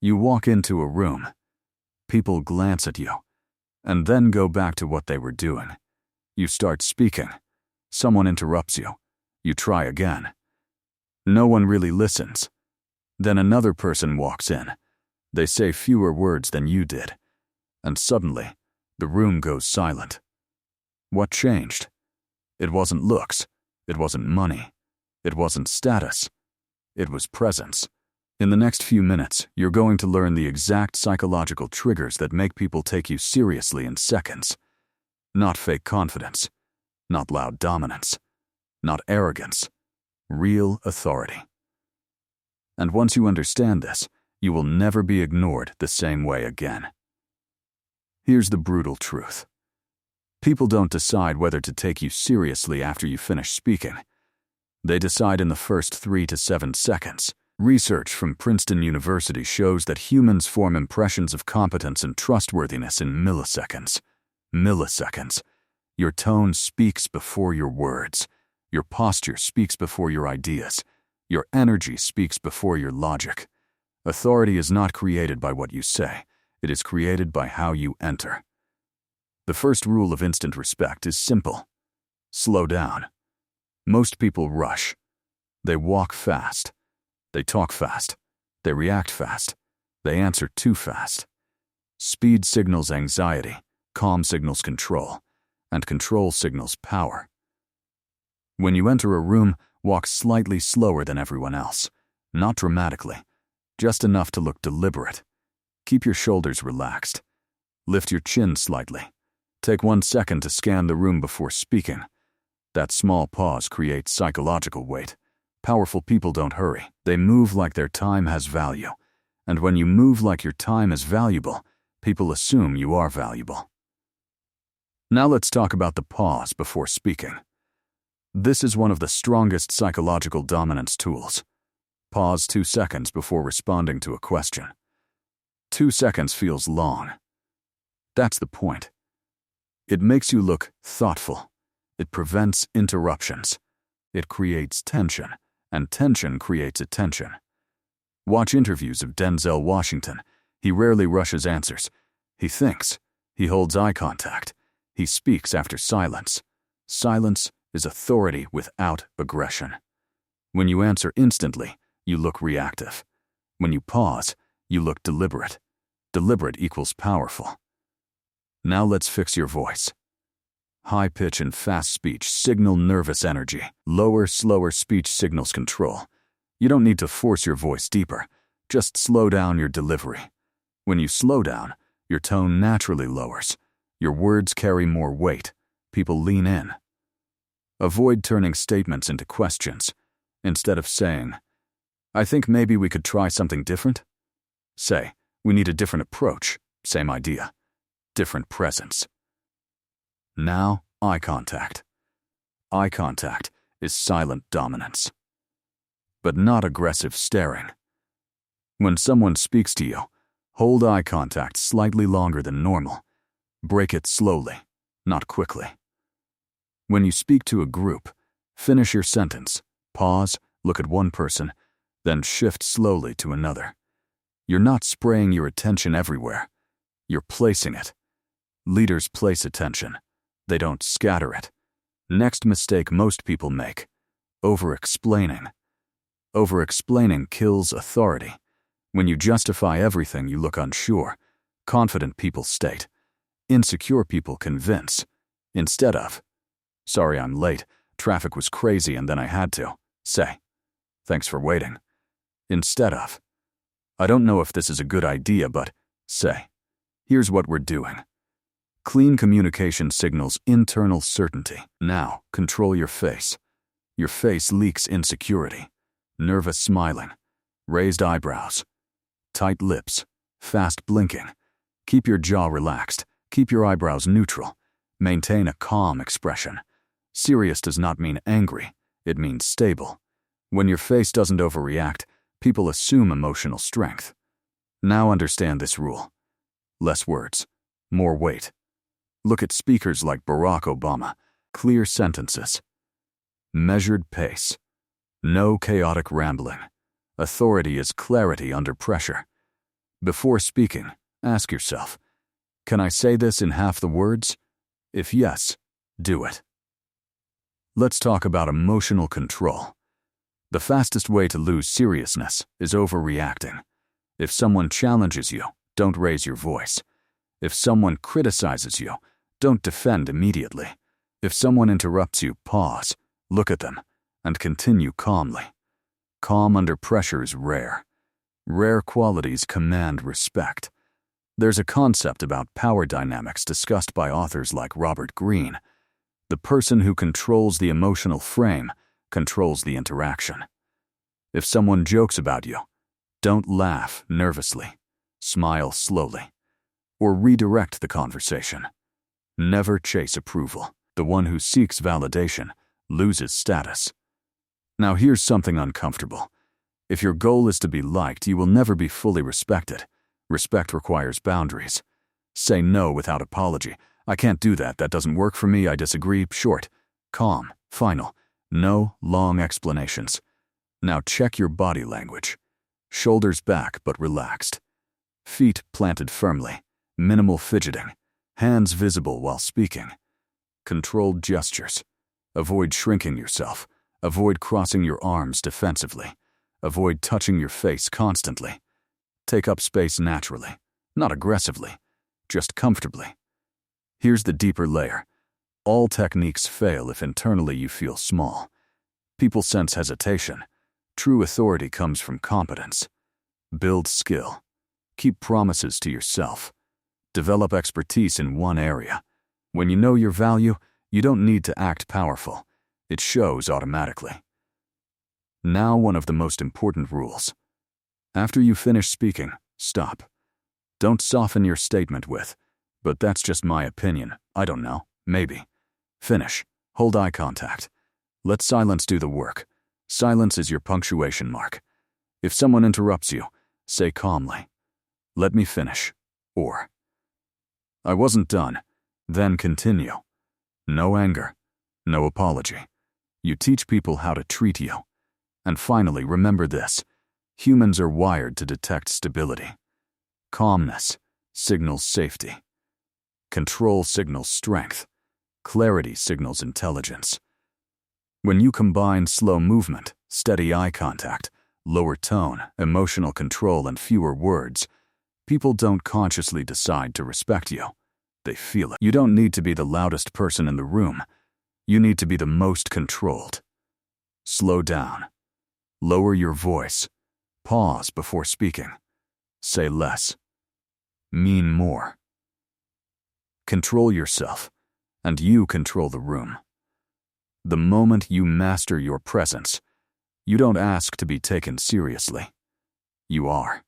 You walk into a room. People glance at you, and then go back to what they were doing. You start speaking. Someone interrupts you. You try again. No one really listens. Then another person walks in. They say fewer words than you did. And suddenly, the room goes silent. What changed? It wasn't looks. It wasn't money. It wasn't status. It was presence. In the next few minutes, you're going to learn the exact psychological triggers that make people take you seriously in seconds. Not fake confidence. Not loud dominance. Not arrogance. Real authority. And once you understand this, you will never be ignored the same way again. Here's the brutal truth. People don't decide whether to take you seriously after you finish speaking. They decide in the first 3 to 7 seconds. Research from Princeton University shows that humans form impressions of competence and trustworthiness in milliseconds. Milliseconds. Your tone speaks before your words. Your posture speaks before your ideas. Your energy speaks before your logic. Authority is not created by what you say. It is created by how you enter. The first rule of instant respect is simple. Slow down. Most people rush. They walk fast. They talk fast. They react fast. They answer too fast. Speed signals anxiety. Calm signals control. And control signals power. When you enter a room, walk slightly slower than everyone else. Not dramatically. Just enough to look deliberate. Keep your shoulders relaxed. Lift your chin slightly. Take 1 second to scan the room before speaking. That small pause creates psychological weight. Powerful people don't hurry. They move like their time has value. And when you move like your time is valuable, people assume you are valuable. Now let's talk about the pause before speaking. This is one of the strongest psychological dominance tools. Pause 2 seconds before responding to a question. 2 seconds feels long. That's the point. It makes you look thoughtful. It prevents interruptions. It creates tension, and tension creates attention. Watch interviews of Denzel Washington. He rarely rushes answers. He thinks. He holds eye contact. He speaks after silence. Silence is authority without aggression. When you answer instantly, you look reactive. When you pause, you look deliberate. Deliberate equals powerful. Now let's fix your voice. High pitch and fast speech signal nervous energy. Lower, slower speech signals control. You don't need to force your voice deeper. Just slow down your delivery. When you slow down, your tone naturally lowers. Your words carry more weight. People lean in. Avoid turning statements into questions. Instead of saying, "I think maybe we could try something different," say, "We need a different approach." Same idea. Different presence. Now, eye contact. Eye contact is silent dominance. But not aggressive staring. When someone speaks to you, hold eye contact slightly longer than normal. Break it slowly, not quickly. When you speak to a group, finish your sentence, pause, look at one person, then shift slowly to another. You're not spraying your attention everywhere. You're placing it. Leaders place attention. They don't scatter it. Next mistake most people make: over-explaining. Over-explaining kills authority. When you justify everything, you look unsure. Confident people state. Insecure people convince. Instead of, "Sorry I'm late. Traffic was crazy and then I had to," say, "Thanks for waiting." Instead of, "I don't know if this is a good idea, but," say, "Here's what we're doing." Clean communication signals internal certainty. Now, control your face. Your face leaks insecurity. Nervous smiling. Raised eyebrows. Tight lips. Fast blinking. Keep your jaw relaxed. Keep your eyebrows neutral. Maintain a calm expression. Serious does not mean angry. It means stable. When your face doesn't overreact, people assume emotional strength. Now understand this rule. Less words. More weight. Look at speakers like Barack Obama. Clear sentences. Measured pace. No chaotic rambling. Authority is clarity under pressure. Before speaking, ask yourself, can I say this in half the words? If yes, do it. Let's talk about emotional control. The fastest way to lose seriousness is overreacting. If someone challenges you, don't raise your voice. If someone criticizes you, don't defend immediately. If someone interrupts you, pause, look at them, and continue calmly. Calm under pressure is rare. Rare qualities command respect. There's a concept about power dynamics discussed by authors like Robert Greene. The person who controls the emotional frame controls the interaction. If someone jokes about you, don't laugh nervously, smile slowly, or redirect the conversation. Never chase approval. The one who seeks validation loses status. Now here's something uncomfortable. If your goal is to be liked, you will never be fully respected. Respect requires boundaries. Say no without apology. I can't do that. That doesn't work for me. I disagree. Short, calm, final. No long explanations. Now check your body language. Shoulders back but relaxed. Feet planted firmly. Minimal fidgeting. Hands visible while speaking. Controlled gestures. Avoid shrinking yourself. Avoid crossing your arms defensively. Avoid touching your face constantly. Take up space naturally, not aggressively, just comfortably. Here's the deeper layer. All techniques fail if internally you feel small. People sense hesitation. True authority comes from competence. Build skill. Keep promises to yourself. Develop expertise in one area. When you know your value, you don't need to act powerful. It shows automatically. Now, one of the most important rules. After you finish speaking, stop. Don't soften your statement with, but that's just my opinion. I don't know. Maybe. Finish. Hold eye contact. Let silence do the work. Silence is your punctuation mark. If someone interrupts you, say calmly, "Let me finish," or "I wasn't done." Then continue. No anger. No apology. You teach people how to treat you. And finally, remember this. Humans are wired to detect stability. Calmness signals safety. Control signals strength. Clarity signals intelligence. When you combine slow movement, steady eye contact, lower tone, emotional control, and fewer words, people don't consciously decide to respect you. They feel it. You don't need to be the loudest person in the room. You need to be the most controlled. Slow down. Lower your voice. Pause before speaking. Say less. Mean more. Control yourself, and you control the room. The moment you master your presence, you don't ask to be taken seriously. You are.